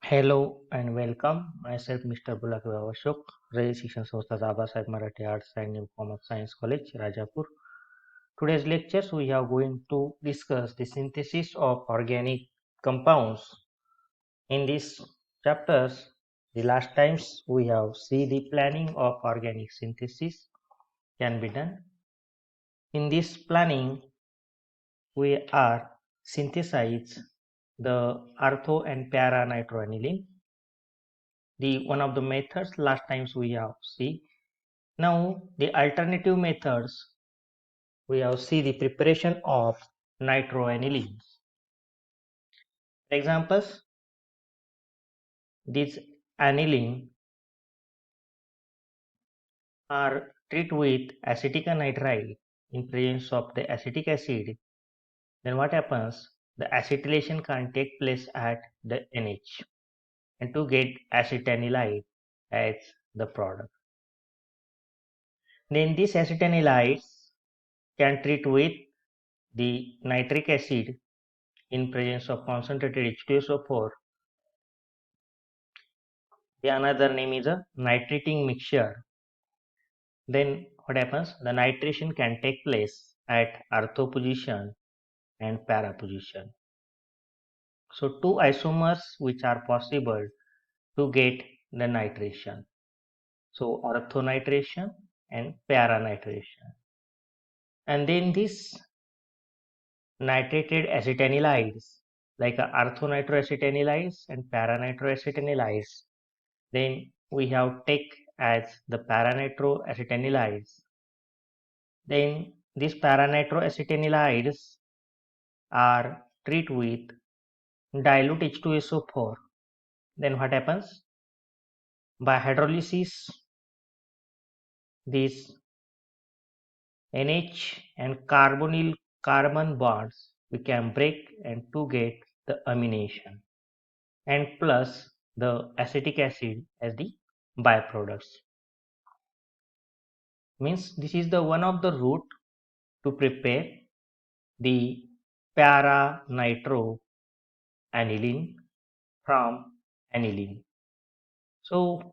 Hello and welcome. Myself Mr. Bulakbhai Ashok, Rail Shikshan Samstha Babasaheb Marathi Arts and New Commerce Science College, Rajapur. Today's lectures we are going to discuss the synthesis of organic compounds. In these chapters, the last times we have seen the planning of organic synthesis can be done. In this planning, we are synthesize the ortho and para nitroaniline. The one of the methods last times we have see. Now the alternative methods we have see the preparation of nitroaniline. Examples: these aniline are treated with acetic anhydride in presence of the acetic acid. Then what happens? The acetylation can take place at the NH and to get acetanilide as the product. Then these acetanilides can treat with the nitric acid in presence of concentrated H2SO4. The another name is a nitrating mixture. Then what happens? The nitration can take place at ortho position and para position. So two isomers which are possible to get the nitration. So ortho nitration and para nitration. And then these nitrated acetanilides like orthonitroacetanilides and paranitroacetanilides, then we have take as the paranitroacetanilides. Then these paranitroacetanilides are treated with dilute H2SO4. Then what happens? By hydrolysis, these NH and carbonyl carbon bonds we can break and to get the amination, and plus the acetic acid as the byproducts. Means this is the one of the route to prepare the para nitro aniline from aniline. So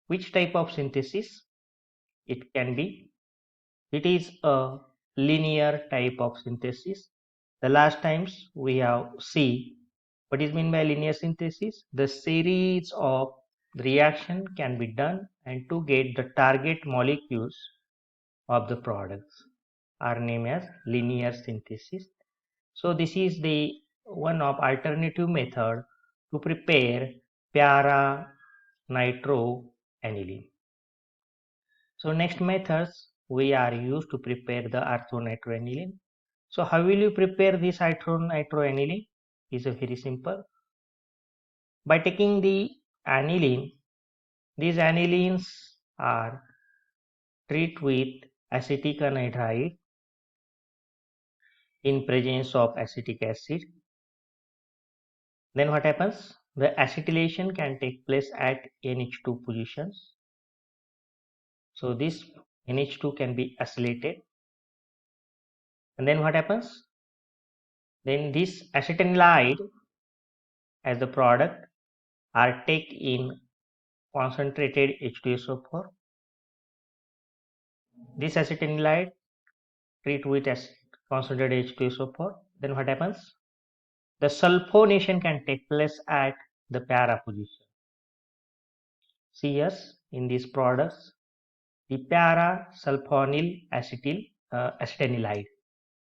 which type of synthesis it can be? It is a linear type of synthesis. The last times we have see what is meant by linear synthesis. The series of reaction can be done and to get the target molecules of the products are named as linear synthesis. So this is the one of alternative method to prepare para nitroaniline. So next methods we are used to prepare the orthonitroaniline. So how will you prepare this orthonitroaniline? Is very simple. By taking the aniline, these anilines are treated with acetic anhydride in presence of acetic acid. Then what happens? The acetylation can take place at NH2 positions. So this NH2 can be acylated. And then what happens? Then this acetanilide as the product are taken in concentrated H2SO4. This acetanilide treat with concentrated H2SO4. Then what happens? The sulfonation can take place at the para position. See yes, in these products, the para sulfonyl acetanilide.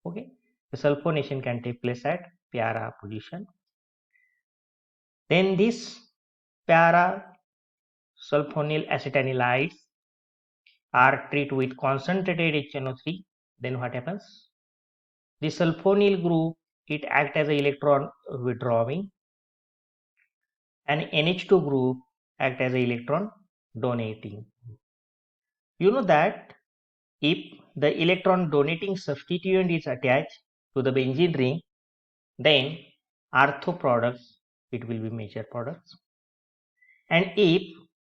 Okay, the sulfonation can take place at para position. Then this para sulfonyl acetanilides are treated with concentrated HNO3. Then what happens? The sulfonyl group it acts as an electron withdrawing, and NH2 group act as an electron donating. You know that if the electron donating substituent is attached to the benzene ring, then ortho products it will be major products, and if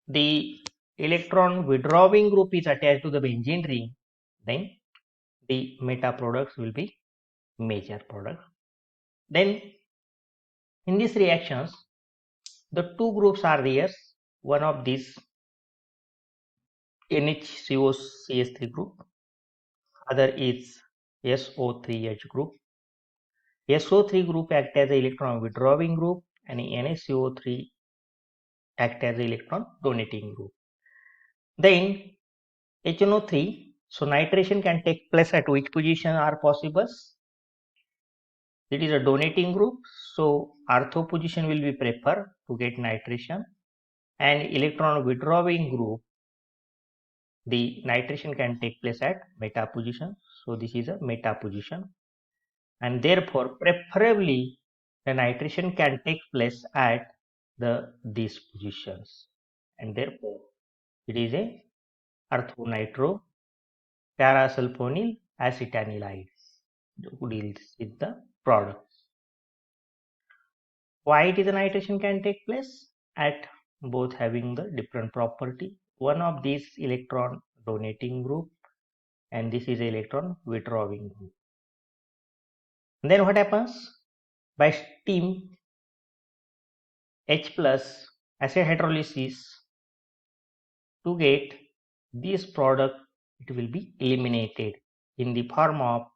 the electron withdrawing group is attached to the benzene ring, then the meta products will be major products. Then in these reactions, The two groups are there. One of these NHCOCH3 group, other is SO3H group. SO3 group act as an electron withdrawing group and NaCO3 act as an electron donating group. Then HNO3, so nitration can take place at which position are possible? It is a donating group, so ortho position will be preferred to get nitration, and electron withdrawing group, the nitration can take place at meta position, so this is a meta position, and therefore preferably the nitration can take place at these positions, and therefore it is a orthonitro parasulfonyl acetanilide who deals with the products. Why it is a nitration can take place? At both having the different property. One of these electron donating group and this is electron withdrawing group. And then what happens? By steam H plus acid hydrolysis, to get this product, it will be eliminated in the form of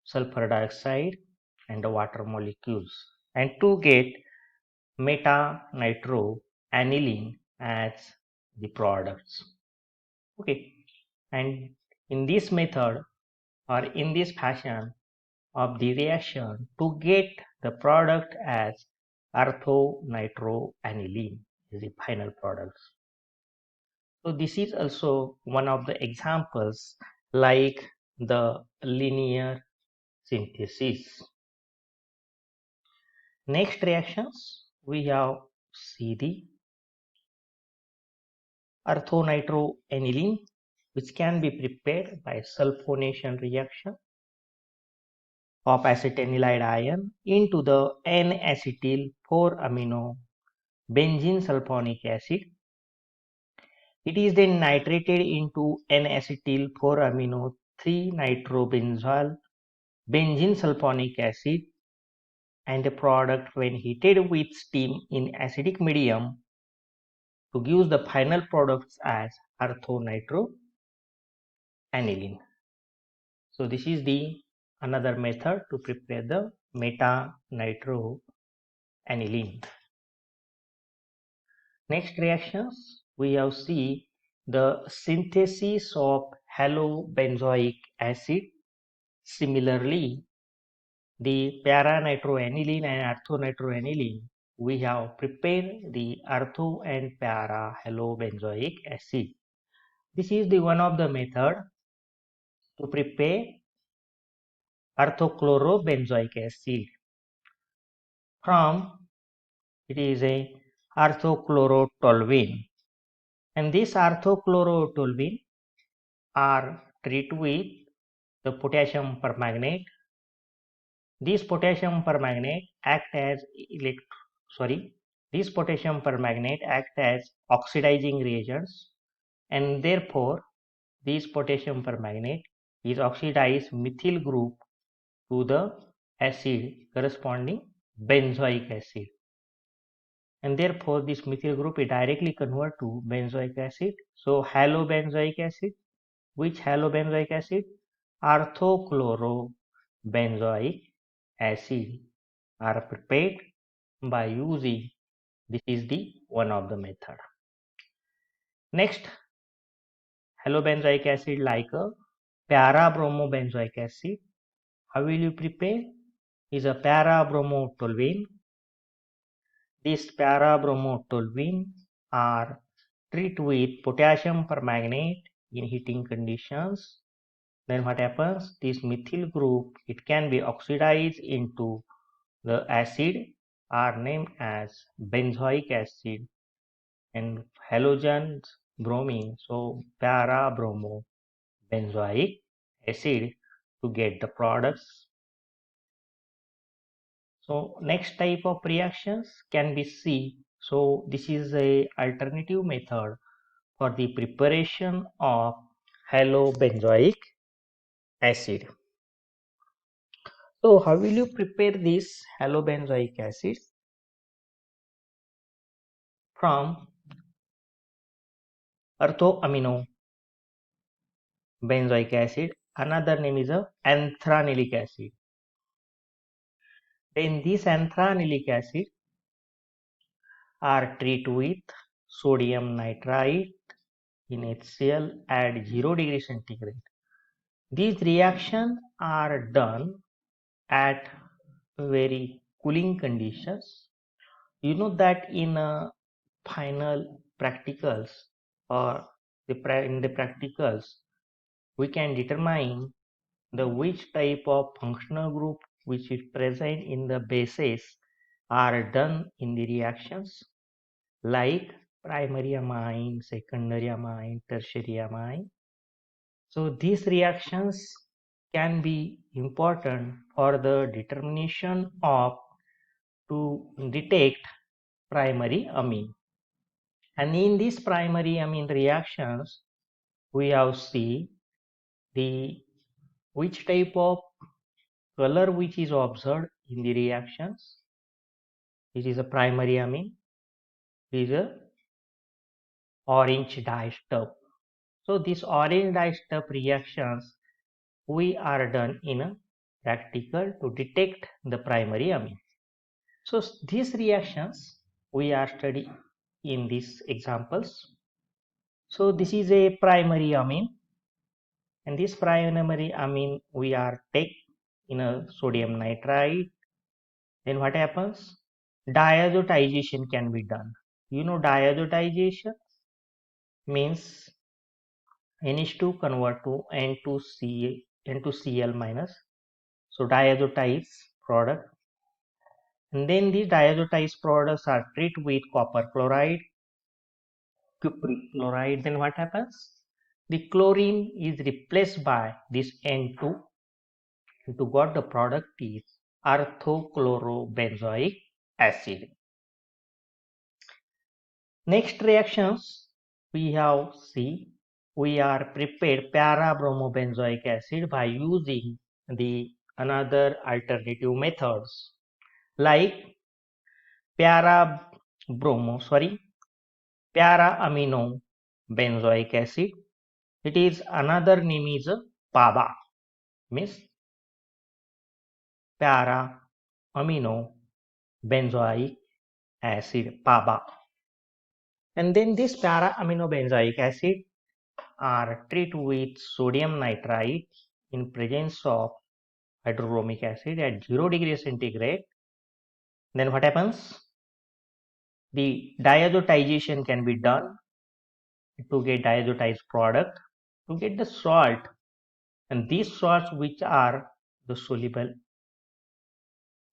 sulfur dioxide and the water molecules, and to get meta nitro aniline as the products. Okay, and in this method or in this fashion of the reaction, to get the product as orthonitro-aniline is the final products. So this is also one of the examples like the linear synthesis. Next reactions we have see the orthonitro-aniline, which can be prepared by sulfonation reaction of acetanilide ion into the N-acetyl 4-amino benzene sulfonic acid. It is then nitrated into N-acetyl 4-amino 3-nitrobenzoyl benzene sulfonic acid, and the product when heated with steam in acidic medium to give the final products as orthonitro-aniline. So this is the another method to prepare the meta-nitro-aniline. Next reactions we have see the synthesis of halobenzoic acid. Similarly, the para-nitroaniline and orthonitro-aniline, we have prepared the ortho and para halobenzoic acid. This is the one of the method to prepare orthochlorobenzoic acid from it is a orthochlorotoluene, and this orthochlorotoluene are treated with the potassium permanganate. This potassium permanganate act as this potassium permanganate act as oxidizing reagents, and therefore this potassium permanganate is oxidized methyl group to the acid corresponding benzoic acid, and therefore this methyl group is directly convert to benzoic acid. So halobenzoic acid, which halobenzoic acid? Orthochlorobenzoic acid are prepared by using, this is the one of the method. Next, halobenzoic acid like a para-bromobenzoic acid. How will you prepare? Is a para-bromotoluene. This para-bromotoluene are treated with potassium permanganate in heating conditions. Then what happens? This methyl group, it can be oxidized into the acid are named as benzoic acid and halogens bromine, so para-bromo benzoic acid to get the products. So next type of reactions can be C. So this is a alternative method for the preparation of halobenzoic acid. So how will you prepare this halobenzoic acid? from orthoamino benzoic acid. Another name is a anthranilic acid. Then this anthranilic acid are treated with sodium nitrite in HCl at 0 degree centigrade. These reactions are done at very cooling conditions. You know that in final practicals or in the practicals, we can determine the which type of functional group which is present in the bases are done in the reactions, like primary amine, secondary amine, tertiary amine. So these reactions can be important for the determination of to detect primary amine. And in these primary amine reactions, we have see the which type of color which is observed in the reactions. It is a primary amine. It is a orange dye stuff. So these orange dye stuff reactions we are done in a practical to detect the primary amine. So these reactions we are studying in these examples. So this is a primary amine, and this primary amine we are take in a sodium nitrite. Then what happens? Diazotization can be done. You know diazotization means NH2 convert to N2Cl minus. So diazotized product. And then these diazotized products are treated with copper chloride, cupric chloride. Then what happens? The chlorine is replaced by this N2. To got the product is orthochlorobenzoic acid. Next reactions we have see we are prepared para-bromobenzoic acid by using the another alternative methods like para-amino benzoic acid. It is another name is PABA, means para-amino benzoic acid, PABA. And then this para-amino benzoic acid are treated with sodium nitrite in presence of hydrobromic acid at 0 degree centigrade. Then what happens? The diazotization can be done to get diazotized product to get the salt, and these salts which are the soluble,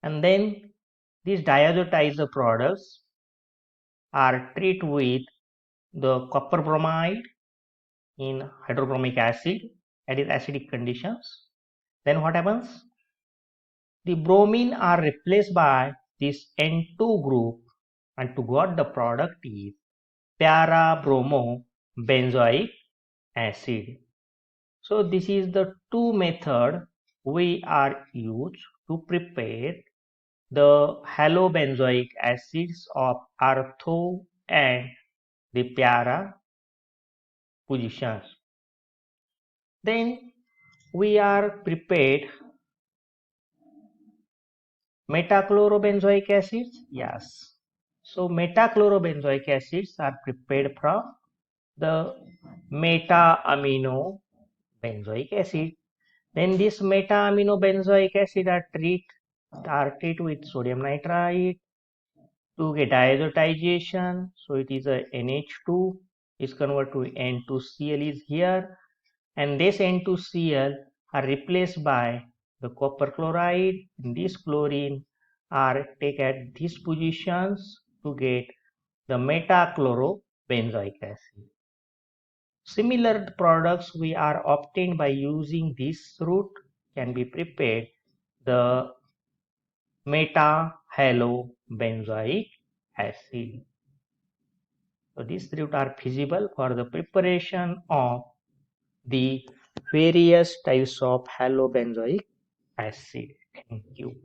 and then these diazotized products are treated with the copper bromide in hydrobromic acid at its acidic conditions. Then what happens? The bromine are replaced by this N2 group, and to got the product is para-bromobenzoic acid. So this is the two method we are used to prepare the halobenzoic acids of ortho and the para positions. Then we are prepared metachlorobenzoic acids. Yes. So metachlorobenzoic acids are prepared from the meta-amino benzoic acid. Then this meta-amino benzoic acid are treated with sodium nitrite to get diazotization. So it is a NH2 is converted to N2Cl is here, and this N2Cl are replaced by the copper chloride. This chlorine are taken at these positions to get the metachlorobenzoic acid. Similar products we are obtained by using this route can be prepared the meta-halobenzoic acid. So these routes are feasible for the preparation of the various types of halobenzoic acid. Thank you.